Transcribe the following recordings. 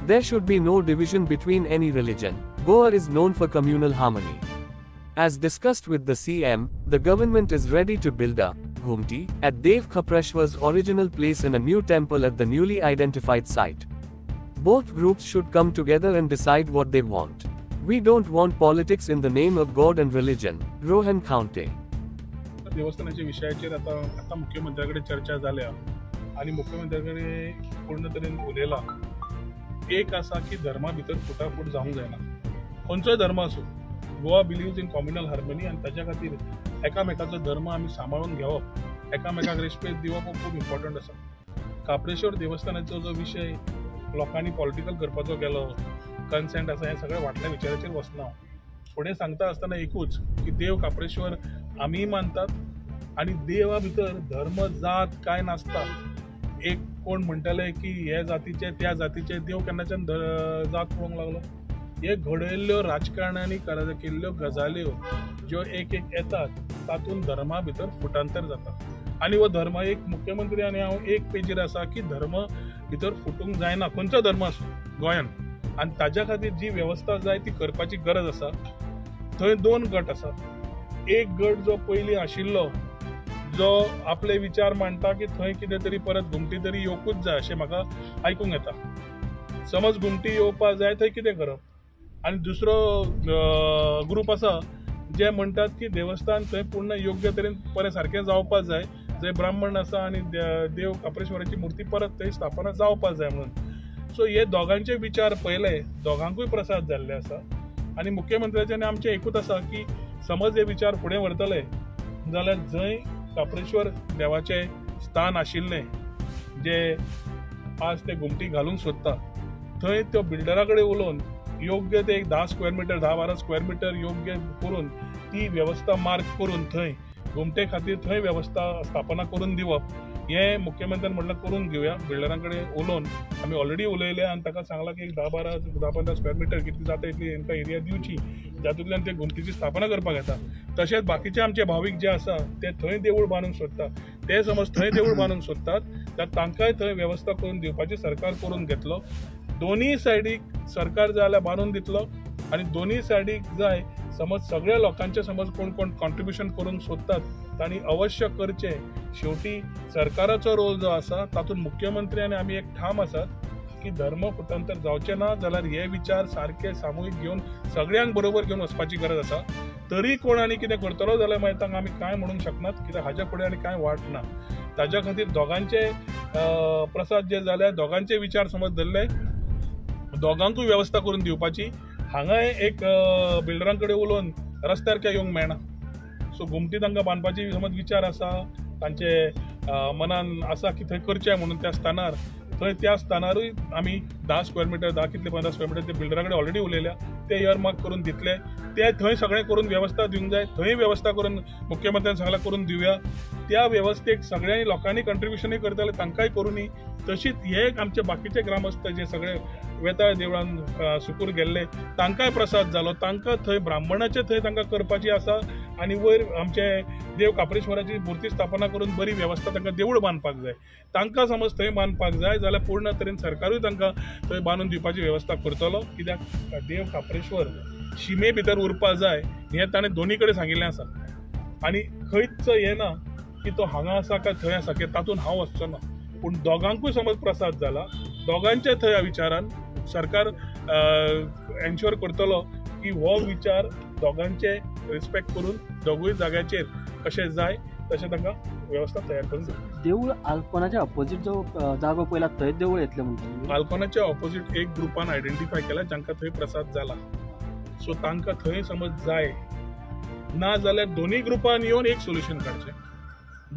There should be no division between any religion. Goa is known for communal harmony. As discussed with the CM, the government is ready to build a Ghumti at Dev Khapreshwar's original place in a new temple at the newly identified site. Both groups should come together and decide what they want. We don't want politics in the name of God and religion. Rohan Khaunte. देवस्थानाच्या विषयाचेर आता मुख्यमंत्र्याकडे चर्चा झाल्या आणि मुख्यमंत्र्याकडे पूर्ण तरेन उलयला. एक आसा की धर्मा भितर फुटाफूट जावंक जायना. खंयचोय धर्म आसूं, Goa believes in communal harmony आनी ताच्या खातीर एकामेकाचो धर्म आमी सांबाळून घेवप, एकामेकाक रेस्पेक्ट दिवप हो खूब इम्पॉर्टंट आसा. काप्रेश्वर देवस्थानाचो जो विशय लोकांनी पॉलिटिकल करपाचो गेलो, कन्सेंट आसा, हे सगळे वाटल्या विचाराचेर वचना. फुडें सांगता आसतना एकूच की देव काप्रेश्वर आमी मानतात आनी देवा भितर धर्म जात काय नासता. एक कोण म्हणटाले की हे जातीचे त्या जातीचे, देव केन्नाच्यान जात पळोवंक लागलो. हे घडयल्ल्यो राजकारण्यांनी केल्ल्यो गजाल्यो ज्यो एक येतात तातूंत धर्मा भितर फुटांतर जाता. आनी हो धर्म एक मुख्यमंत्री आनी हांव एक पेजीर आसा की धर्म भितर फुटूंक जायना, खंयचो धर्म आसूं गोंयान. आनी ताज्या खातीर जी वेवस्था जाय ती करपाची गरज आसा. थंय दोन गट आसा. एक गट जो पयलीं आशिल्लो, जो आपले विचार मांडटा की थंय कितें तरी परत घुमटी तरी येवकूच जाय अशें म्हाका आयकूंक येता. समज घुमटी येवपाक जाय थंय कितें करप. आनी दुसरो ग्रूप आसा जे म्हणटात की देवस्थान थंय पूर्ण योग्य तरेन बरें सारकें जावपाक जाय, जंय ब्राह्मण आसा आनी देव काप्रेश्वराची मुर्ती परत थंय स्थापना जावपाक जाय म्हणून. सो हे दोगांचे विचार पयले, दोगांकूय प्रसाद जाल्ले आसा. आनी मुख्यमंत्र्याचें आनी आमचें एकूच आसा की समज हे विचार फुडें व्हरतले जाल्यार जंय काप्रेश्वर देवाचें स्थान आशिल्लें, जे आज ते घुमटी घालूंक सोदता, थंय त्यो बिल्डरा कडेन उलोवन योग्य ते एक 10 स्क्वेअर मिटर 10-12 स्क्वेअर मिटर योग्य करून ती वेवस्था मार्क करून थंय घुमटे खातीर थंय वेवस्था स्थापना करून दिवप. हे मुख्यमंत्र्यान म्हणलें करून घेवया. बिल्डरां कडेन उलोवन आमी ऑलरेडी उलयले आनी ताका सांगलां की 10-15 स्क्वेअर मिटर कितली जाता इतली तांकां एरिया दिवची, जातूंतल्यान ते घुमटीची स्थापना करपाक येता. तशेंच बाकीचे आमचे भावीक जे आसा ते थंय देवूळ बांदूंक सोदता, ते समज थंय देवूळ बांदूंक सोदतात जाल्यार तांकांय थंय वेवस्था करून दिवपाची सरकार करून घेतलो. दोनूय सायडीक सरकार जाय जाल्यार बांदून दितलो आनी दोनूय सायडीक जाय समज सगळ्या लोकांचे समज कोण कोण कॉन्ट्रिब्युशन करूंक सोदतात तांणी अवश्य करचें. शेवटी सरकाराचो रोल जो आसा तातूंत मुख्यमंत्री आनी आमी एक ठाम आसात की धर्म फुटांतर जावचें ना, जाल्यार हे विचार सारके सामुहीक घेवन सगळ्यांक बरोबर घेवन वचपाची गरज आसा. तरी कोण आनी कितें करतलो जाल्यार मागीर तांकां आमी कांय म्हणूंक शकनात, कित्याक हाच्या फुडें आनी कांय वाट ना. ताच्या खातीर दोगांचे प्रसाद जे जाले, दोगांचे विचार समज धरले, दोगांकूय वेवस्था करून दिवपाची. हांगाय एक बिल्डरां कडेन उलोवन रस्त्यार काय येवंक मेळना. सो घुमटी तांकां बांदपाची समज विचार आसा, तांचे मनान आसा की थंय करचें म्हणून त्या स्थानार, थंय त्या स्थानारूय आमी 10 स्क्वेअर मिटर 10 कितले 15 स्क्वेअर मिटर ते बिल्डरा कडेन ऑलरेडी उलयल्या, ते इयरमार्क करून दितले. ते थंय सगळें करून वेवस्था दिवंक जाय. थंय वेवस्था करून मुख्यमंत्र्यान सांगलां करून दिवया. त्या वेवस्थेक सगळ्यांनी लोकांनी कंट्रिब्युशनूय करताले तांकांय करूनी. तशीच हे आमचे बाकीचे ग्रामस्थ जे सगळे वेताळ देवळान सुकूर गेल्ले तांकांय प्रसाद जालो. तांकां थंय ब्राह्मणाचे थंय तांकां करपाची आसा आनी वयर आमचे देव काप्रेश्वराची मुर्ती स्थापना करून बरी वेवस्था तांकां देवूळ बांदपाक जाय. तांकां समज थंय बांदपाक जाय जाल्यार पूर्ण तरेन सरकारूय तांकां थंय बांदून दिवपाची वेवस्था करतलो. कित्याक देव काप्रेश्वर शिमे भितर उरपाक जाय हें ताणें दोनी कडेन सांगिल्लें आसा. आनी खंयच हें ना की तो हांगा आसा काय थंय आसा की तातूंत हांव वचचो ना. पूण दोगांकूय समज प्रसाद जाला, दोगांचे थंय विचारान सरकार एन्श्योर करतलो की हो विचार दोगांचे रिस्पेक्ट करून दोगूय जाग्याचेर कशें जाय तशें तांकां वेवस्था तयार करून दिवची. देवूळ आल्कोनाच्या ऑपोजीट जो जागो पयला थंय देवूळ येतलें म्हणटा. आल्कोनाच्या ऑपोजीट एक ग्रुपान आयडेंटिफाय केला जांकां थंय प्रसाद जाला. सो तांकां थंय समज जाय ना जाल्यार दोनूय ग्रुपान येवन एक सोल्युशन काडचें.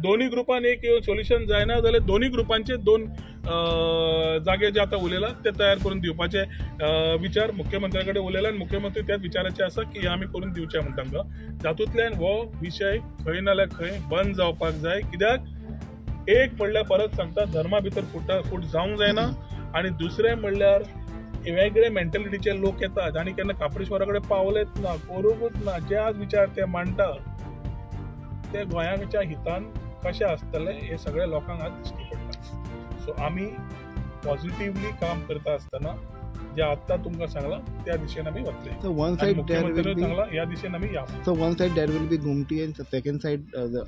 दोनूय ग्रुपान एक सोल्युशन जायना जाल्यार दोनूय ग्रुपांचे दोन जागे जे आतां उलयला ते तयार करून दिवपाचे विचार मुख्यमंत्र्या कडेन उलयला आनी मुख्यमंत्री त्याच विचाराचे आसा की आमी करून दिवचे म्हण तांकां. जातूंतल्यान हो विशय खंय ना जाल्यार खंय बंद जावपाक जाय. कित्याक एक म्हणल्यार परत सांगता धर्मा भितर फूट जावंक जायना आनी दुसरें म्हणल्यार वेगळे मेंटलिटीचे लोक येतात आनी केन्ना काप्रेश्वरा कडेन पावलेच ना, करूंकूच ना. जे आज विचार ते मांडटा ते गोंयाच्या हितान कशें आसतलें हे सगळ्या लोकांक आज दिश्टी पडटा. सो आमी पॉझिटिव्हली काम करता आसतना जे आता तुमकां सांगला त्या दिशेन आमी वतले. So one आणि side there मुख्यमंत्र्यान will be सांगला या दिशेन आमी या. so one side there will be Gumti and the second side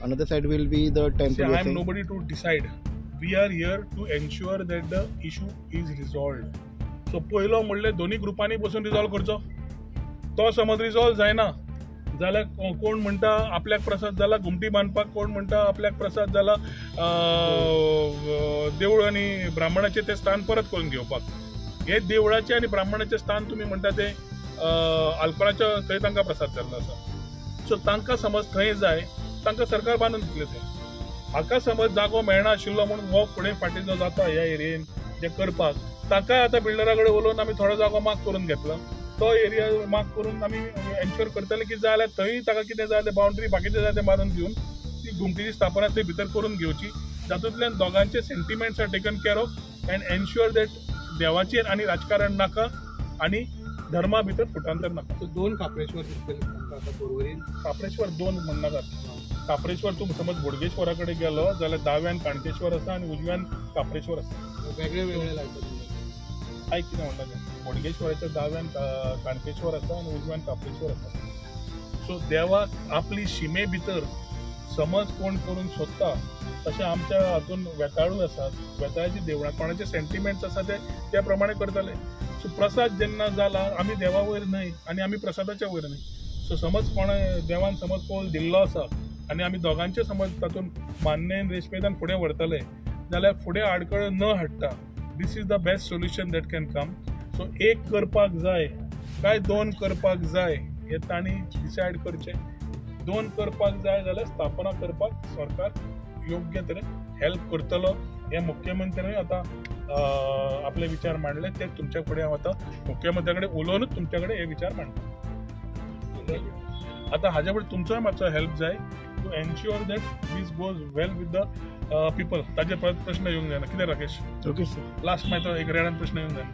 another side will be the temple. See, I you're am saying? nobody to decide. We are here to ensure that the issue is resolved. So पयलो म्हणले दोन्ही ग्रुपांनी बसून resolve करचो. तो समज resolve जायना जाल्यार कोण म्हणटा आपल्याक प्रसाद जाला घुमटी बांदपाक, कोण म्हणटा आपल्याक प्रसाद जाला देवूळ आनी ब्राह्मणाचें तें स्थान परत करून घेवपाक. हे देवळाचें आनी ब्राह्मणाचें स्थान तुमी म्हणटा तें आल्कोलाच्या थंय तांकां प्रसाद जाल्लो आसा. सो तांकां समज थंय जाय तांकां सरकार बांदून दितलें थंय. हाका समज जागो मेळना आशिल्लो म्हणून हो फुडें फाटीं जो जाता ह्या एरियेन जे करपाक, ताकाय आतां बिल्डरा कडेन उलोवन आमी थोडो जागो माग करून घेतलो. तो एरिया माग करून आमी एन्श्योर करतले की जाल्यार थंय ताका कितें जाय तें बाउंड्री बाकीचें जाय तें बांदून दिवन ती घुमटीची स्थापना थंय भितर करून घेवची. जातूंतल्यान दोगांचे sentiments are taken care of and ensure that देवाचेर आनी राजकारण नाका आनी धर्मा भितर फुटांतर नाका. So, 2 काप्रेश्वर दिसतले आता पर्वरीन. काप्रेश्वर 2 म्हणनाकात. काप्रेश्वर तूं समज बोडगेश्वरा कडेन गेलो जाल्यार दाव्यान काणकेश्वर आसा आनी उजव्यान काप्रेश्वर आसा. वेगळे वेगळे लागतात. आयक कितें म्हणटा तें. बोडगेश्वराच्या दाव्यान काणकेश्वर आसा आनी उजव्यान काप्रेश्वर आसा. सो देवाक आपली शिमे भितर समज कोण करूंक सोदता तशें आमच्या हातून वेताळूय आसात. वेताळाची देवळां कोणाचे सेंटिमेंट्स आसा ते त्या प्रमाणे करतले. सो प्रसाद जेन्ना जाला आमी देवा वयर न्हय आनी आमी प्रसादाच्या वयर न्हय. सो समज कोणा देवान समज कौल दिल्लो आसा आनी आमी दोगांचे समज तातून मान्येन रेस्पेदान फुडें व्हरतले जाल्यार फुडें आडखळ न हाडटा this is the best solution that can come. So एक करपाक जाय काय 2 करपाक जाय हे तांणी डिसायड करचें. 2 करपाक जाय जाल्यार स्थापना करपाक सरकार योग्य तरेन हेल्प करतलो. हे मुख्यमंत्र्यान आतां आपले विचार मांडले ते तुमच्या फुडें हांव आतां मुख्यमंत्र्या कडेन उलोवनूच तुमच्या कडेन हे विचार मांडटा. आतां हाज्या फुडें तुमचोय मातसो हेल्प जाय to ensure that this goes well with the people. ताजे परत प्रश्न येवंक जायना. कितें राकेश? Okay, sir. लास्ट मागीर तो एक रेडान प्रश्न येवंक जायना.